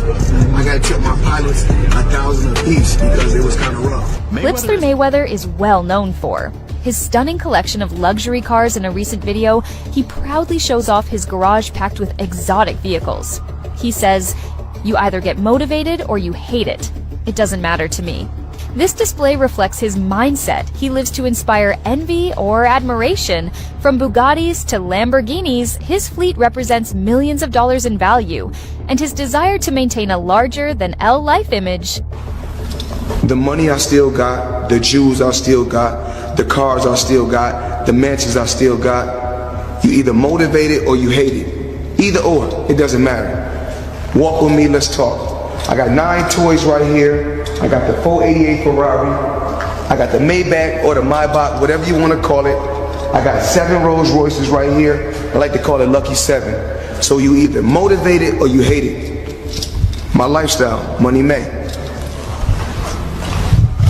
I gotta tip my pilots $1,000 a piece because it was kind of rough. Clips through Mayweather is well known for his stunning collection of luxury cars. In a recent video, he proudly shows off his garage packed with exotic vehicles. He says, "You either get motivated or you hate it. It doesn't matter to me." This display reflects his mindset. He lives to inspire envy or admiration. From Bugattis to Lamborghinis, his fleet represents millions of dollars in value, and his desire to maintain a larger-than-L life image. The money I still got, the jewels I still got, the cars I still got, the mansions I still got. You either motivate it or you hate it. Either or, it doesn't matter. Walk with me, let's talk. I got 9 toys right here. I got the 488 Ferrari. I got the Maybach or the Maybach, whatever you want to call it. I got 7 Rolls Royces right here. I like to call it Lucky 7. So you either motivate it or you hate it. My lifestyle, Money Man.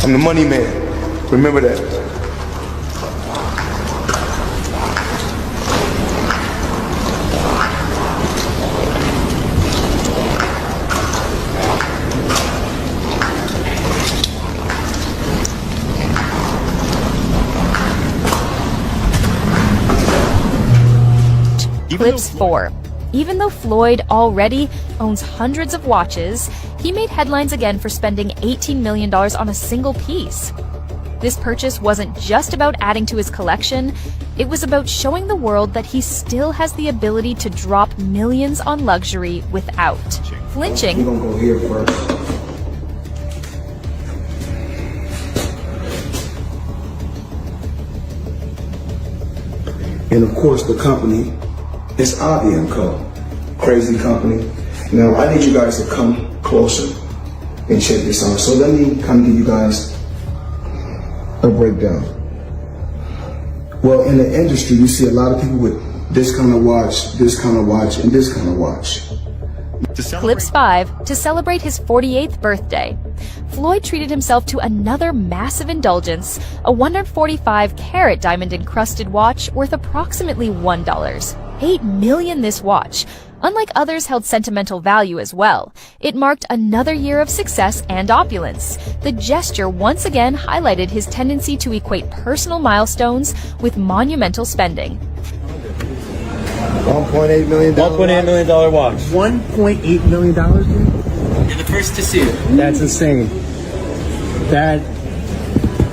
I'm the money man. Remember that. Clips 4. Even though Floyd already owns hundreds of watches, he made headlines again for spending $18 million on a single piece. This purchase wasn't just about adding to his collection, it was about showing the world that he still has the ability to drop millions on luxury without flinching. We're gonna go here first. And of course, the company is IMCO, crazy company. Now, I need you guys to come closer and check this out. So let me kind of give you guys a breakdown. Well, in the industry, you see a lot of people with this kind of watch, this kind of watch, and this kind of watch. Clips 5. To celebrate his 48th birthday, Floyd treated himself to another massive indulgence, a 145-carat diamond-encrusted watch worth approximately $1. $8 million this watch. Unlike others, held sentimental value as well. It marked another year of success and opulence. The gesture once again highlighted his tendency to equate personal milestones with monumental spending. $1.8 million. $1.8 million watch. $1.8 million, dude? You're the first to see it. That's insane. That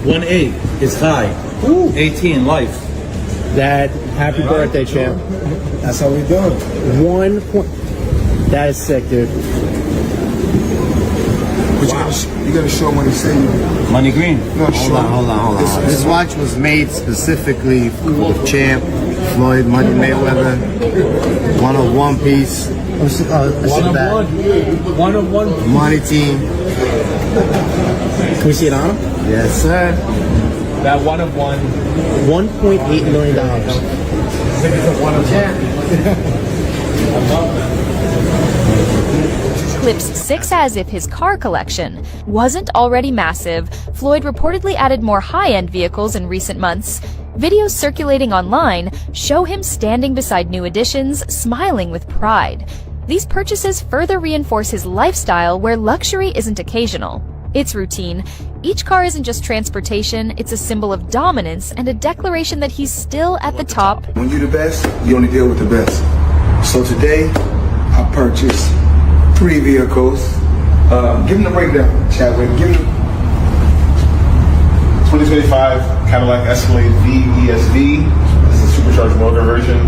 1.8 is high. Ooh. 18 life. That happy birthday, champ. That's how we do it. That is sick, dude. Wow. You gotta show money saving. Money green. No, Hold on. This watch was made specifically for the champ, Floyd Money Mayweather. 101 piece. One of one. Money team. Can we see it on him? Yes, sir. That one of one. $1.8 million. One of Clips 6 as if his car collection wasn't already massive. Floyd reportedly added more high-end vehicles in recent months. Videos circulating online show him standing beside new additions, smiling with pride. These purchases further reinforce his lifestyle where luxury isn't occasional. It's routine. Each car isn't just transportation, it's a symbol of dominance and a declaration that he's still at the top. When you're the best, you only deal with the best. So today, I purchased 3 vehicles. Give them the breakdown, Chadwick. Give them 2025 Cadillac Escalade V ESV. This is a supercharged motor version.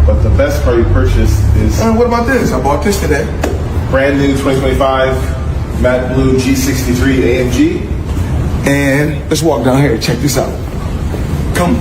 But the best car you purchased is... what about this? I bought this today. Brand new 2025 matte blue G63 AMG. And let's walk down here. Check this out. Come.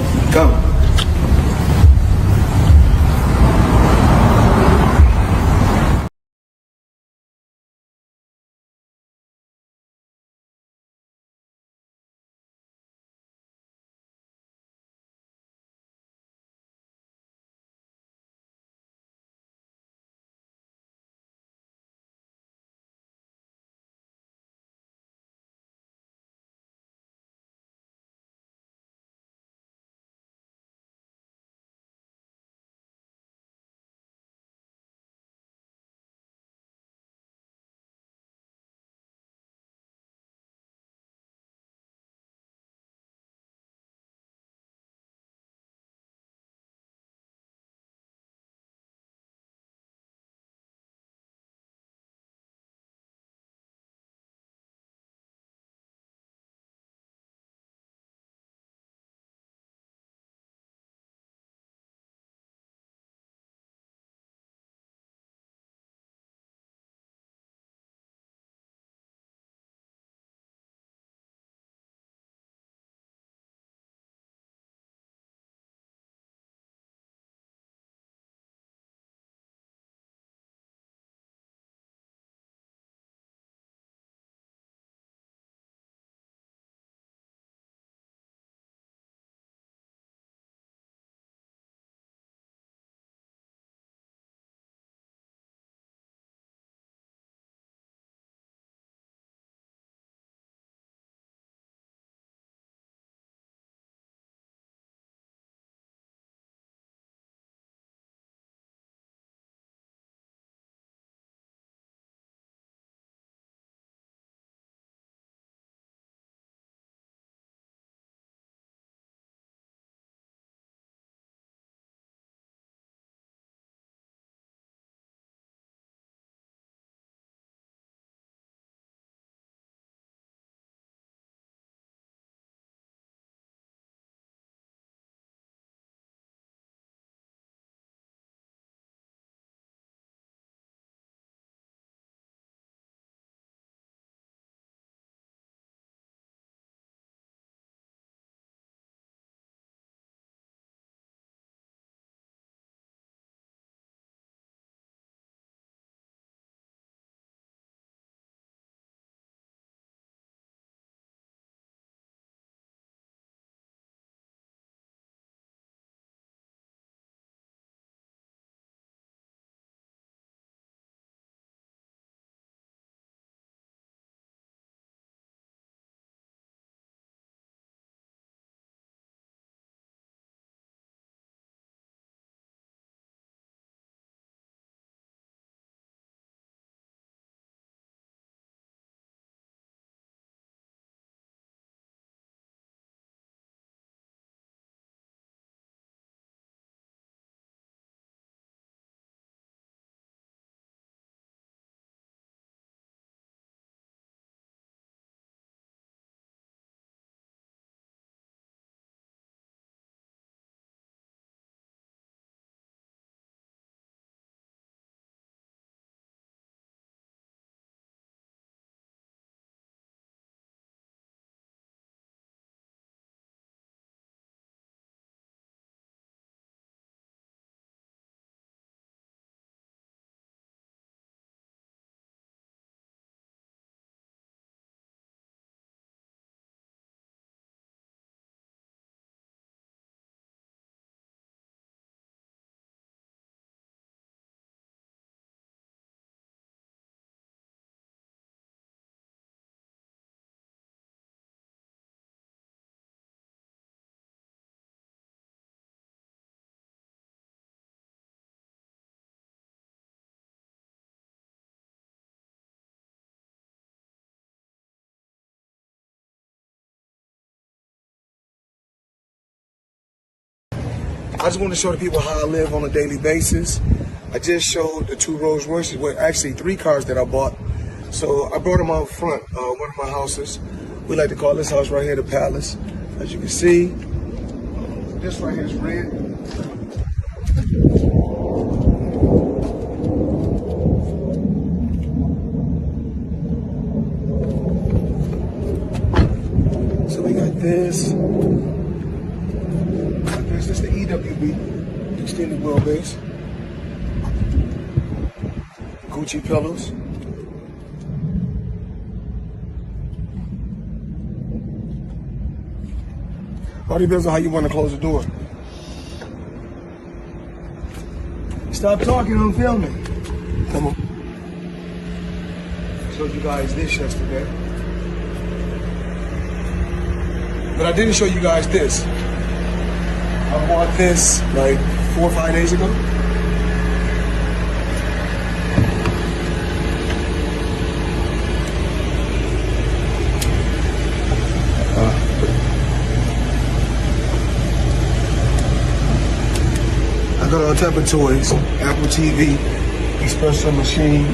I just want to show the people how I live on a daily basis. I just showed the 2 Rolls Royces, well, actually 3 cars that I bought. So I brought them out front, one of my houses. We like to call this house right here the Palace. As you can see, this right here is red. So we got this. This is the EWB, extended wheelbase. Gucci pillows. All depends on how you want to close the door. Stop talking, I'm filming. Come on. Showed you guys this yesterday. But I didn't show you guys this. I bought this like 4 or 5 days ago. I got all type of toys, Apple TV, espresso machine,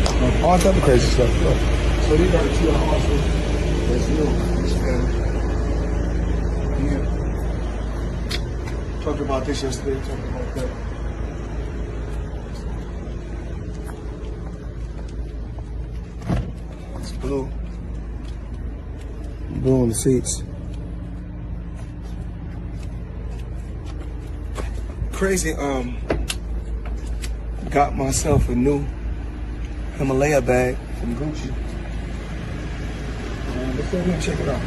all type of crazy stuff. Look. So these are the 2 houses. That's new. It's family. Yeah. Talked about this yesterday, talked about that. It's blue. Blue on the seats. Crazy, got myself a new Himalaya bag from Gucci. Let's go ahead and check it out.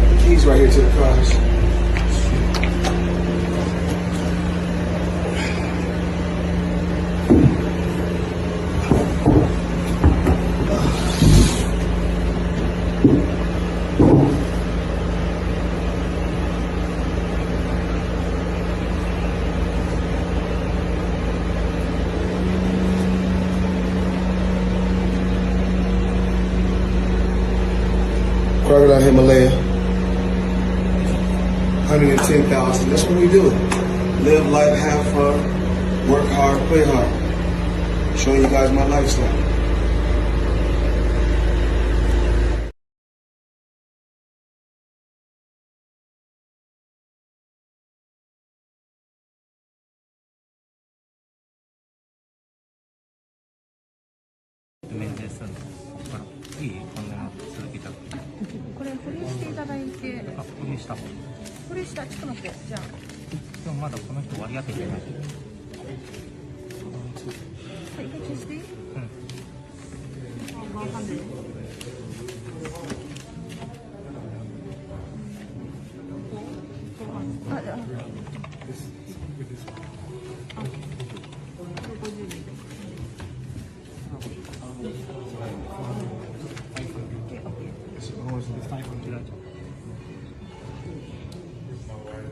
The keys right here to the cars. Crocodile Himalaya, 110,000. That's what we do. Live life, have fun, work hard, play hard. Showing you guys my lifestyle.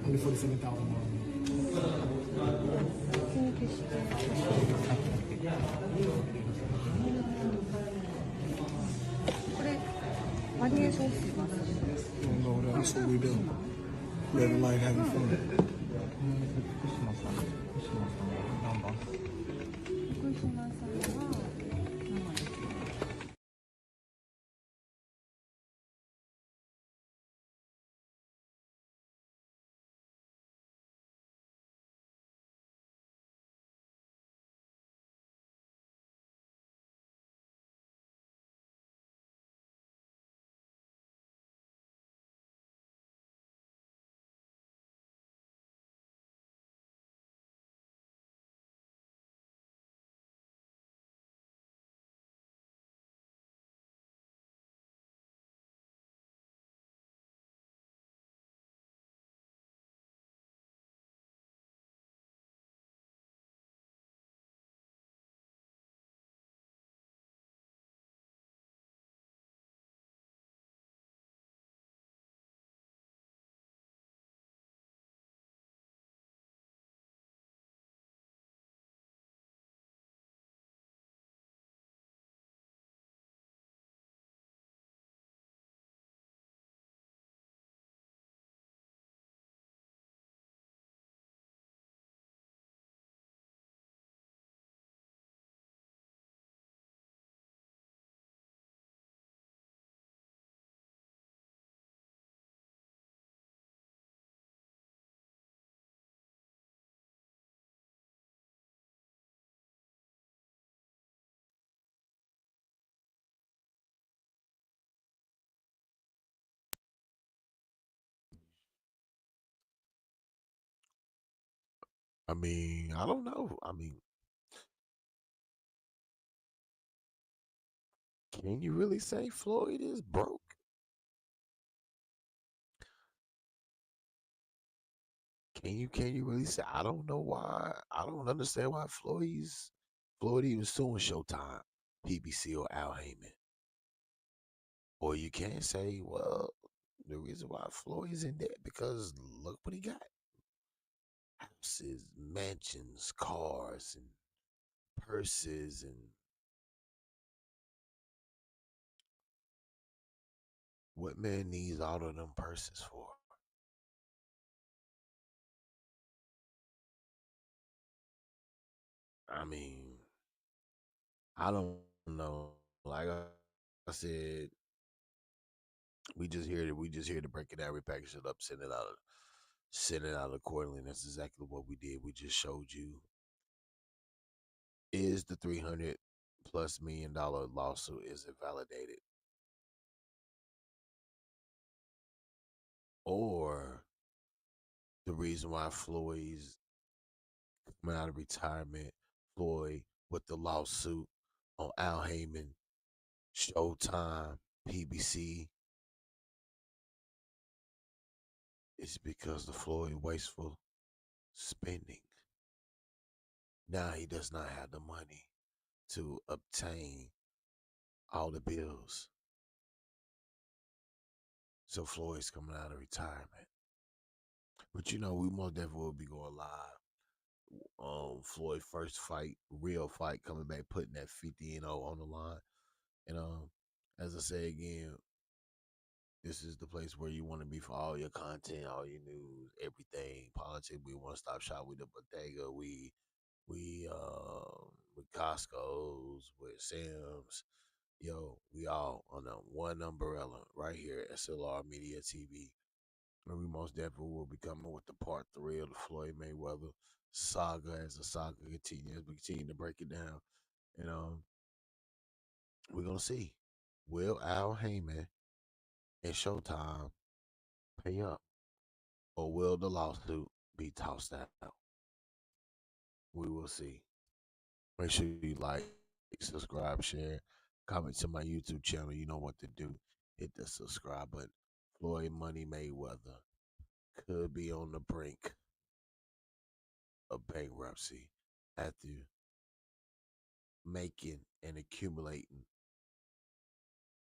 Only 47,000 more. That's what we do. Living life, having fun. I mean, I don't know. I mean, can you really say Floyd is broke? Can you really say? I don't know why. I don't understand why Floyd even suing Showtime, PBC, or Al Heyman. Or you can't say, well, the reason why Floyd's in debt because look what he got: houses, mansions, cars, and purses, and what man needs all of them purses for? I mean, I don't know. Like I said, we just here to break it down, repackage it up, send it out accordingly. And that's exactly what we did. We just showed you, is the $300+ million lawsuit, is it validated? Or the reason why Floyd's coming out of retirement, Floyd with the lawsuit on Al Heyman, Showtime, PBC, is because the Floyd wasteful spending. Now he does not have the money to obtain all the bills. So Floyd's coming out of retirement. But you know, we most definitely will be going live. Floyd first fight, real fight, coming back, putting that 50-0 on the line. And as I say again, this is the place where you want to be for all your content, all your news, everything, politics. We one stop shop with the bodega. We with Costco's, with Sam's. Yo, we all on one umbrella right here at S.L.R Media TV. And we most definitely will be coming with the part 3 of the Floyd Mayweather saga as the saga continues. We continue to break it down. And we're gonna see. Will Al Heyman and Showtime pay up? Or will the lawsuit be tossed out? We will see. Make sure you like, subscribe, share, comment to my YouTube channel. You know what to do. Hit the subscribe button. Floyd Money Mayweather could be on the brink of bankruptcy after making and accumulating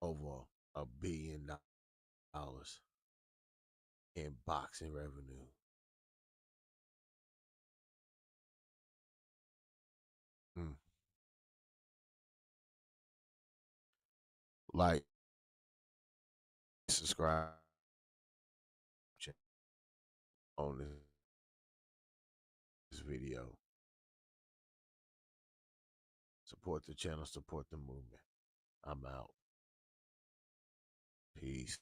over $1 billion in boxing revenue. Like, subscribe on this video. Support the channel, support the movement. I'm out. Peace.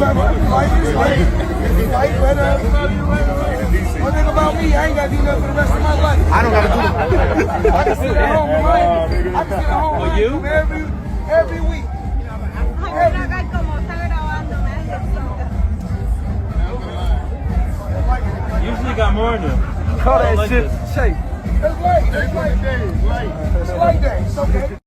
One thing about me, I ain't got to do nothing for the rest of my life. I don't got to do it. I can sit at home, right? I can sit at home every week. Usually got more in them. Call that shit shape. It's late. It's late. It's late day. It's okay.